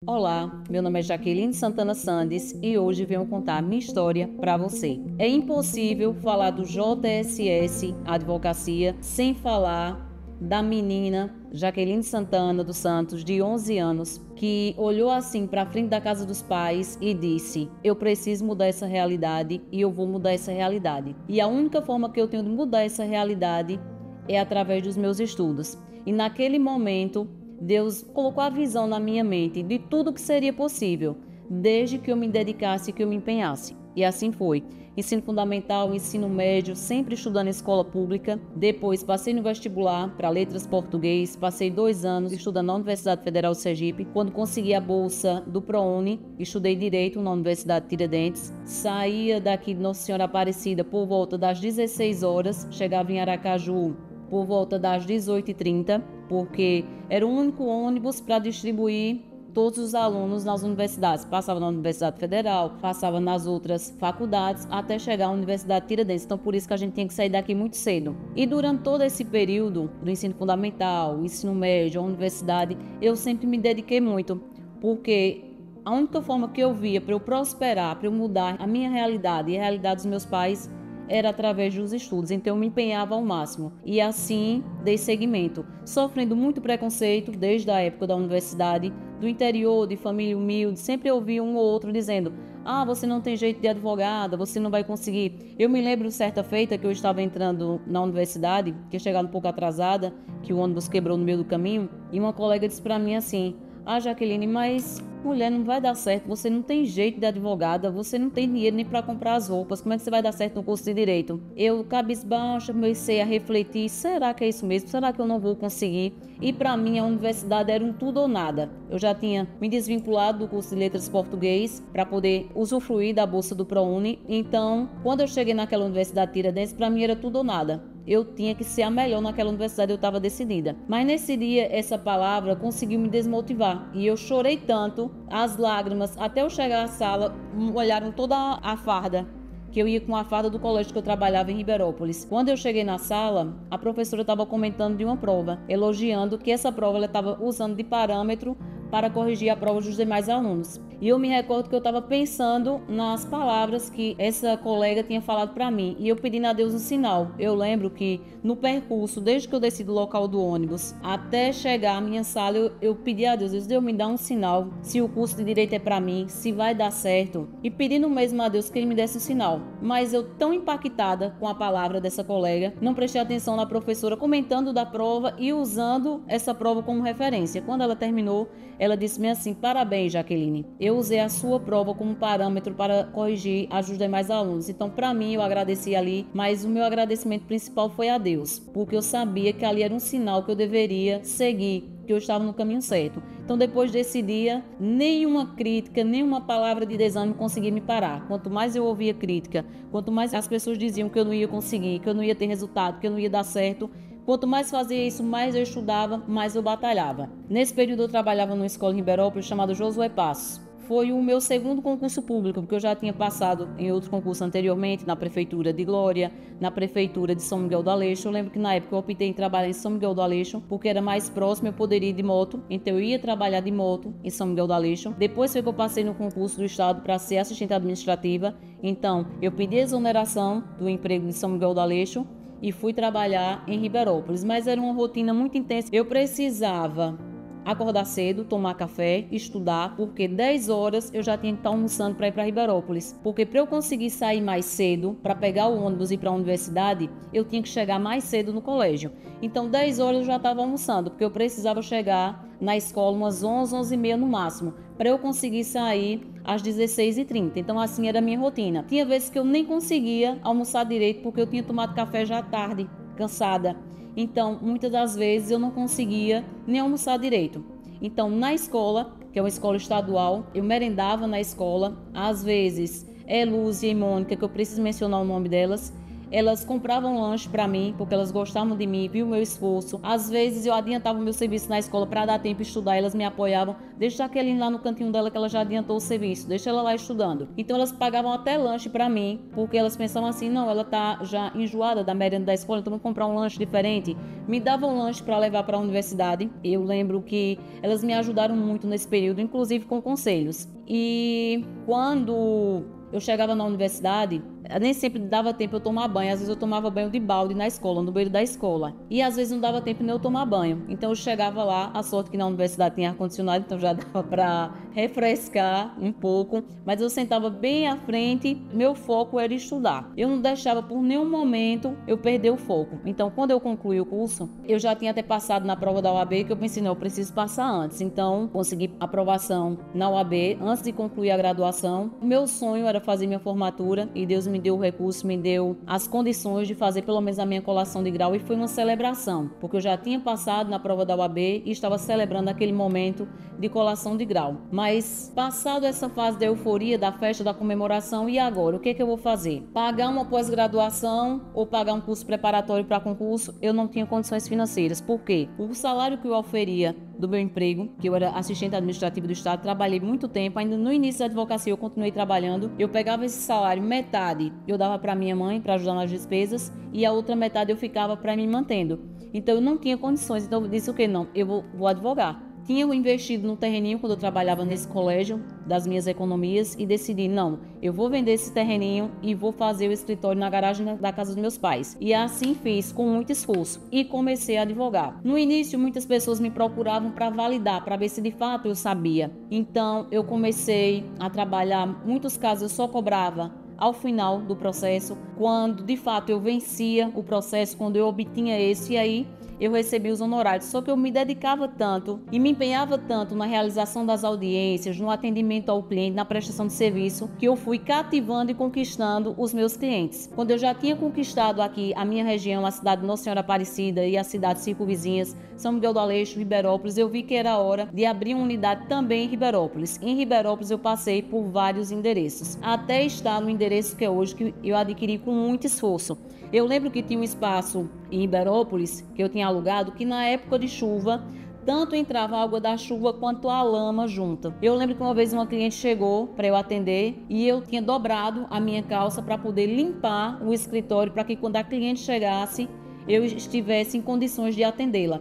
Olá, meu nome é Jaqueline Santana Sandes e hoje venho contar minha história para você. É impossível falar do JSS Advocacia sem falar da menina Jaqueline Santana dos Santos, de 11 anos, que olhou assim para frente da casa dos pais e disse: eu preciso mudar essa realidade e eu vou mudar essa realidade. E a única forma que eu tenho de mudar essa realidade é através dos meus estudos. E naquele momento, Deus colocou a visão na minha mente de tudo que seria possível, desde que eu me dedicasse e que eu me empenhasse. E assim foi. Ensino fundamental, ensino médio, sempre estudando em escola pública. Depois passei no vestibular para letras português, passei 2 anos estudando na Universidade Federal de Sergipe. Quando consegui a bolsa do ProUni, estudei Direito na Universidade de Tiradentes. Saía daqui de Nossa Senhora Aparecida por volta das 16 horas, chegava em Aracaju por volta das 18h30, porque era o único ônibus para distribuir todos os alunos nas universidades. Passava na Universidade Federal, passava nas outras faculdades, até chegar à Universidade de Tiradentes. Então, por isso que a gente tinha que sair daqui muito cedo. E durante todo esse período do ensino fundamental, ensino médio, a universidade, eu sempre me dediquei muito, porque a única forma que eu via para eu prosperar, para eu mudar a minha realidade e a realidade dos meus pais, era através dos estudos, então eu me empenhava ao máximo e assim dei seguimento, sofrendo muito preconceito desde a época da universidade, do interior, de família humilde, sempre ouvi um ou outro dizendo: ah, você não tem jeito de advogada, você não vai conseguir. Eu me lembro certa feita que eu estava entrando na universidade, que chegava um pouco atrasada, que o ônibus quebrou no meio do caminho, e uma colega disse para mim assim: ah, Jaqueline, mas mulher, não vai dar certo, você não tem jeito de advogada, você não tem dinheiro nem para comprar as roupas, como é que você vai dar certo no curso de Direito? Eu, cabisbaixa, comecei a refletir: será que é isso mesmo? Será que eu não vou conseguir? E para mim a universidade era um tudo ou nada. Eu já tinha me desvinculado do curso de Letras Português para poder usufruir da bolsa do ProUni, então quando eu cheguei naquela Universidade de Tiradentes, para mim era tudo ou nada. Eu tinha que ser a melhor naquela universidade, eu estava decidida. Mas nesse dia, essa palavra conseguiu me desmotivar. E eu chorei tanto, as lágrimas, até eu chegar à sala, olharam toda a farda, que eu ia com a farda do colégio que eu trabalhava em Ribeirópolis. Quando eu cheguei na sala, a professora estava comentando de uma prova, elogiando que essa prova ela estava usando de parâmetro para corrigir a prova dos demais alunos. E eu me recordo que eu estava pensando nas palavras que essa colega tinha falado para mim, e eu pedindo a Deus um sinal. Eu lembro que no percurso, desde que eu desci do local do ônibus até chegar à minha sala, eu pedi a Deus: Deus me dá um sinal, se o curso de Direito é para mim, se vai dar certo, e pedindo mesmo a Deus que Ele me desse um sinal. Mas eu, tão impactada com a palavra dessa colega, não prestei atenção na professora comentando da prova e usando essa prova como referência. Quando ela terminou, ela disse-me assim: parabéns, Jaqueline, eu usei a sua prova como parâmetro para corrigir as dos demais alunos. Então, para mim, eu agradeci ali, mas o meu agradecimento principal foi a Deus, porque eu sabia que ali era um sinal que eu deveria seguir, que eu estava no caminho certo. Então, depois desse dia, nenhuma crítica, nenhuma palavra de desânimo conseguia me parar. Quanto mais eu ouvia crítica, quanto mais as pessoas diziam que eu não ia conseguir, que eu não ia ter resultado, que eu não ia dar certo, quanto mais fazia isso, mais eu estudava, mais eu batalhava. Nesse período eu trabalhava numa escola em Ribeirópolis chamada Josué Passos. Foi o meu segundo concurso público, porque eu já tinha passado em outros concursos anteriormente, na Prefeitura de Glória, na Prefeitura de São Miguel do Aleixo. Eu lembro que na época eu optei em trabalhar em São Miguel do Aleixo, porque era mais próximo, eu poderia ir de moto, então eu ia trabalhar de moto em São Miguel do Aleixo. Depois foi que eu passei no concurso do Estado para ser assistente administrativa, então eu pedi exoneração do emprego de São Miguel do Aleixo e fui trabalhar em Ribeirópolis, mas era uma rotina muito intensa. Eu precisava acordar cedo, tomar café, estudar, porque 10 horas eu já tinha que estar almoçando para ir para Ribeirópolis. Porque para eu conseguir sair mais cedo, para pegar o ônibus e ir para a universidade, eu tinha que chegar mais cedo no colégio. Então 10 horas eu já estava almoçando, porque eu precisava chegar na escola umas 11, 11h30 no máximo, para eu conseguir sair às 16h30. Então assim era a minha rotina. Tinha vezes que eu nem conseguia almoçar direito, porque eu tinha tomado café já tarde, cansada. Então, muitas das vezes eu não conseguia nem almoçar direito. Então, na escola, que é uma escola estadual, eu merendava na escola. Às vezes, Lúcia e Mônica, que eu preciso mencionar o nome delas, elas compravam lanche para mim, porque elas gostavam de mim, viu o meu esforço. Às vezes eu adiantava o meu serviço na escola para dar tempo de estudar, elas me apoiavam. Deixa a Jaqueline lá no cantinho dela que ela já adiantou o serviço, deixa ela lá estudando. Então elas pagavam até lanche para mim, porque elas pensavam assim, não, ela tá já enjoada da merenda da escola, então vamos comprar um lanche diferente. Me davam lanche para levar para a universidade. Eu lembro que elas me ajudaram muito nesse período, inclusive com conselhos. E quando eu chegava na universidade, nem sempre dava tempo eu tomar banho. Às vezes eu tomava banho de balde na escola, no banheiro da escola. E às vezes não dava tempo nem eu tomar banho. Então eu chegava lá, a sorte que na universidade tinha ar-condicionado, então já dava para refrescar um pouco. Mas eu sentava bem à frente, meu foco era estudar. Eu não deixava por nenhum momento eu perder o foco. Então quando eu concluí o curso, eu já tinha até passado na prova da UAB, que eu pensei, não, eu preciso passar antes. Então consegui aprovação na UAB antes de concluir a graduação. O meu sonho era fazer minha formatura e Deus me deu o recurso, me deu as condições de fazer pelo menos a minha colação de grau, e foi uma celebração, porque eu já tinha passado na prova da UAB e estava celebrando aquele momento de colação de grau. Mas passado essa fase da euforia, da festa, da comemoração, e agora? O que é que eu vou fazer? Pagar uma pós-graduação ou pagar um curso preparatório para concurso? Eu não tinha condições financeiras. Por quê? O salário que eu oferia do meu emprego, que eu era assistente administrativo do Estado, trabalhei muito tempo, ainda no início da advocacia eu continuei trabalhando. Eu pegava esse salário, metade eu dava para minha mãe para ajudar nas despesas e a outra metade eu ficava para me mantendo. Então eu não tinha condições, então eu disse o que? Não, eu vou advogar. Tinha investido no terreninho quando eu trabalhava nesse colégio, das minhas economias, e decidi, não, eu vou vender esse terreninho e vou fazer o escritório na garagem da casa dos meus pais. E assim fiz, com muito esforço, e comecei a advogar. No início, muitas pessoas me procuravam para validar, para ver se de fato eu sabia. Então, eu comecei a trabalhar, muitos casos eu só cobrava ao final do processo, quando de fato eu vencia o processo, quando eu obtinha esse, e aí eu recebi os honorários. Só que eu me dedicava tanto e me empenhava tanto na realização das audiências, no atendimento ao cliente, na prestação de serviço, que eu fui cativando e conquistando os meus clientes. Quando eu já tinha conquistado aqui a minha região, a cidade de Nossa Senhora Aparecida e as cidades circunvizinhas, São Miguel do Aleixo, Ribeirópolis, eu vi que era hora de abrir uma unidade também em Ribeirópolis. Em Ribeirópolis eu passei por vários endereços, até estar no endereço que é hoje, que eu adquiri com muito esforço. Eu lembro que tinha um espaço em Ribeirópolis que eu tinha alugado, que na época de chuva tanto entrava a água da chuva quanto a lama junta. Eu lembro que uma vez uma cliente chegou para eu atender e eu tinha dobrado a minha calça para poder limpar o escritório, para que quando a cliente chegasse eu estivesse em condições de atendê-la.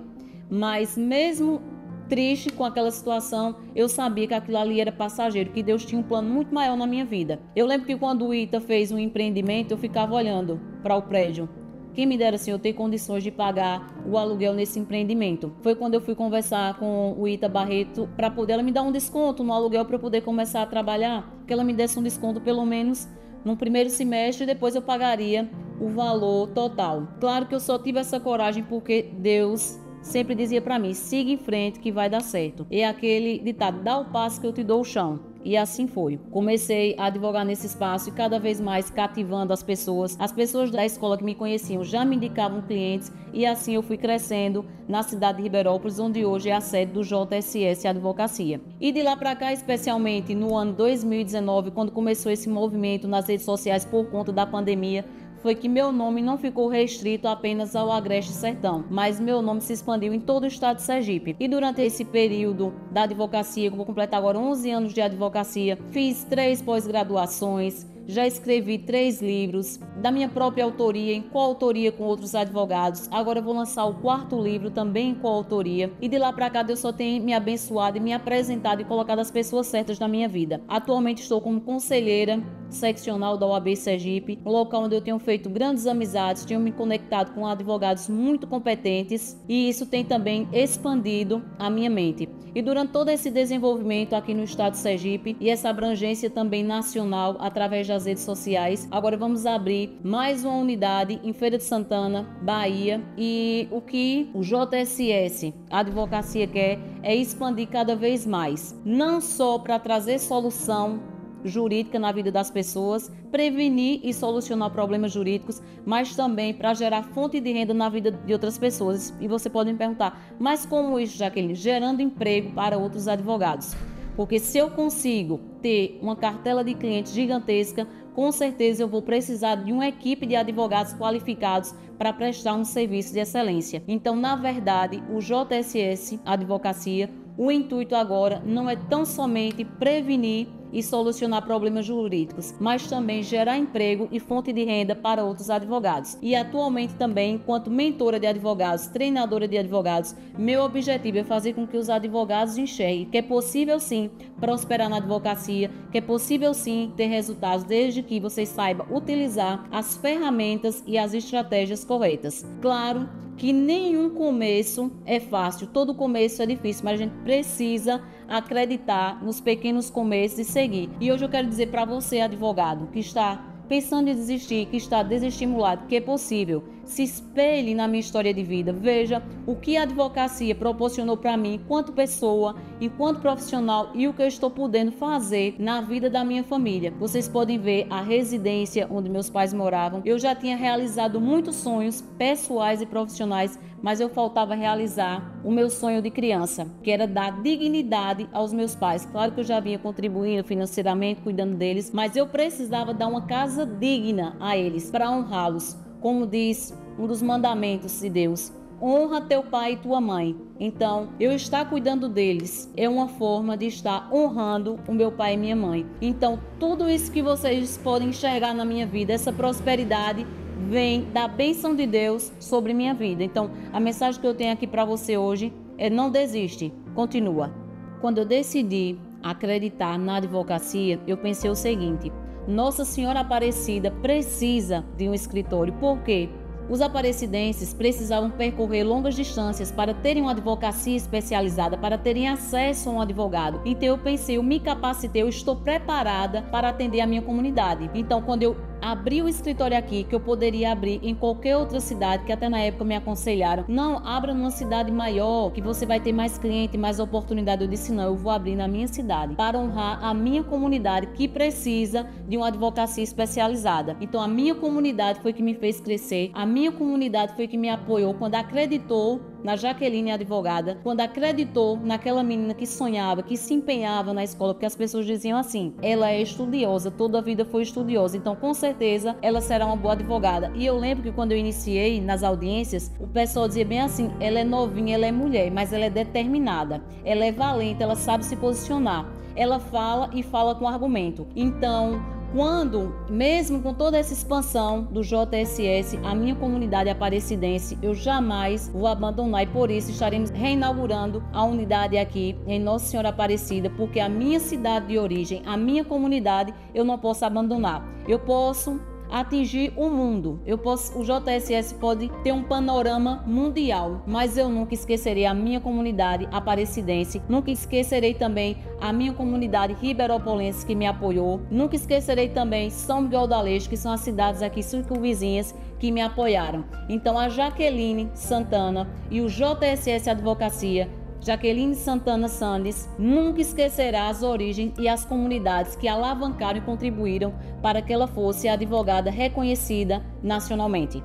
Mas mesmo triste com aquela situação, eu sabia que aquilo ali era passageiro, que Deus tinha um plano muito maior na minha vida. Eu lembro que quando o Ita fez um empreendimento, eu ficava olhando para o prédio. Quem me dera assim, eu ter condições de pagar o aluguel nesse empreendimento. Foi quando eu fui conversar com o Ita Barreto para poder ela me dar um desconto no aluguel para eu poder começar a trabalhar, que ela me desse um desconto pelo menos no primeiro semestre e depois eu pagaria o valor total. Claro que eu só tive essa coragem porque Deus sempre dizia para mim, siga em frente que vai dar certo. E aquele ditado, dá o passo que eu te dou o chão. E assim foi. Comecei a advogar nesse espaço e cada vez mais cativando as pessoas. As pessoas da escola que me conheciam já me indicavam clientes e assim eu fui crescendo na cidade de Ribeirópolis, onde hoje é a sede do JSS Advocacia. E de lá para cá, especialmente no ano 2019, quando começou esse movimento nas redes sociais por conta da pandemia, foi que meu nome não ficou restrito apenas ao Agreste Sertão, mas meu nome se expandiu em todo o estado de Sergipe. E durante esse período da advocacia, que eu vou completar agora 11 anos de advocacia, fiz 3 pós-graduações, já escrevi 3 livros da minha própria autoria, em coautoria com outros advogados. Agora eu vou lançar o 4º livro também em coautoria. E de lá para cá Deus só tem me abençoado e me apresentado e colocado as pessoas certas na minha vida. Atualmente estou como conselheira seccional da OAB Sergipe, um local onde eu tenho feito grandes amizades, tenho me conectado com advogados muito competentes e isso tem também expandido a minha mente. E durante todo esse desenvolvimento aqui no estado de Sergipe e essa abrangência também nacional através das redes sociais, agora vamos abrir mais uma unidade em Feira de Santana, Bahia, e o que o JSS, a advocacia, quer é expandir cada vez mais, não só para trazer solução jurídica na vida das pessoas, prevenir e solucionar problemas jurídicos, mas também para gerar fonte de renda na vida de outras pessoas. E você pode me perguntar, mas como isso, Jaqueline? Gerando emprego para outros advogados. porque se eu consigo ter uma cartela de clientes gigantesca, com certeza eu vou precisar de uma equipe de advogados qualificados para prestar um serviço de excelência. Então, na verdade, o JSS Advocacia, o intuito agora não é tão somente prevenir e solucionar problemas jurídicos, mas também gerar emprego e fonte de renda para outros advogados. E atualmente também, enquanto mentora de advogados, treinadora de advogados, meu objetivo é fazer com que os advogados enxerguem que é possível sim prosperar na advocacia, que é possível sim ter resultados, desde que você saiba utilizar as ferramentas e as estratégias corretas. Claro que nenhum começo é fácil, todo começo é difícil, mas a gente precisa acreditar nos pequenos começos e seguir. E hoje eu quero dizer para você, advogado, que está pensando em desistir, que está desestimulado, que é possível. Se espelhe na minha história de vida, veja o que a advocacia proporcionou para mim enquanto pessoa, enquanto profissional e o que eu estou podendo fazer na vida da minha família. Vocês podem ver a residência onde meus pais moravam. Eu já tinha realizado muitos sonhos pessoais e profissionais, mas eu faltava realizar o meu sonho de criança, que era dar dignidade aos meus pais. Claro que eu já vinha contribuindo financeiramente, cuidando deles, mas eu precisava dar uma casa digna a eles, para honrá-los. Como diz um dos mandamentos de Deus, honra teu pai e tua mãe. Então, eu estar cuidando deles é uma forma de estar honrando o meu pai e minha mãe. Então, tudo isso que vocês podem enxergar na minha vida, essa prosperidade, vem da bênção de Deus sobre minha vida. Então, a mensagem que eu tenho aqui para você hoje é: não desiste, continua. Quando eu decidi acreditar na advocacia, eu pensei o seguinte: Nossa Senhora Aparecida precisa de um escritório. Por quê? Os aparecidenses precisavam percorrer longas distâncias para terem uma advocacia especializada, para terem acesso a um advogado. Então eu pensei, eu me capacitei, eu estou preparada para atender a minha comunidade. Então, quando eu abri o escritório aqui, que eu poderia abrir em qualquer outra cidade, que até na época me aconselharam, não, abra numa cidade maior, que você vai ter mais cliente, mais oportunidade. Eu disse, não, eu vou abrir na minha cidade, para honrar a minha comunidade, que precisa de uma advocacia especializada. Então a minha comunidade foi que me fez crescer, a minha comunidade foi que me apoiou quando acreditou na Jaqueline advogada, quando acreditou naquela menina que sonhava, que se empenhava na escola, porque as pessoas diziam assim, ela é estudiosa, toda a vida foi estudiosa, então com certeza ela será uma boa advogada. E eu lembro que quando eu iniciei nas audiências, o pessoal dizia bem assim, ela é novinha, ela é mulher, mas ela é determinada, ela é valente, ela sabe se posicionar, ela fala e fala com argumento. Então, quando, mesmo com toda essa expansão do JSS, a minha comunidade aparecidense, eu jamais vou abandonar, e por isso estaremos reinaugurando a unidade aqui em Nossa Senhora Aparecida, porque a minha cidade de origem, a minha comunidade, eu não posso abandonar. Eu posso atingir o mundo, o JSS pode ter um panorama mundial, mas eu nunca esquecerei a minha comunidade aparecidense, nunca esquecerei também a minha comunidade riberopolense que me apoiou, nunca esquecerei também São Miguel do Aleixo, que são as cidades aqui circunvizinhas que me apoiaram. Então a Jaqueline Santana e o JSS Advocacia, Jaqueline Santana Sandes, nunca esquecerá as origens e as comunidades que alavancaram e contribuíram para que ela fosse a advogada reconhecida nacionalmente.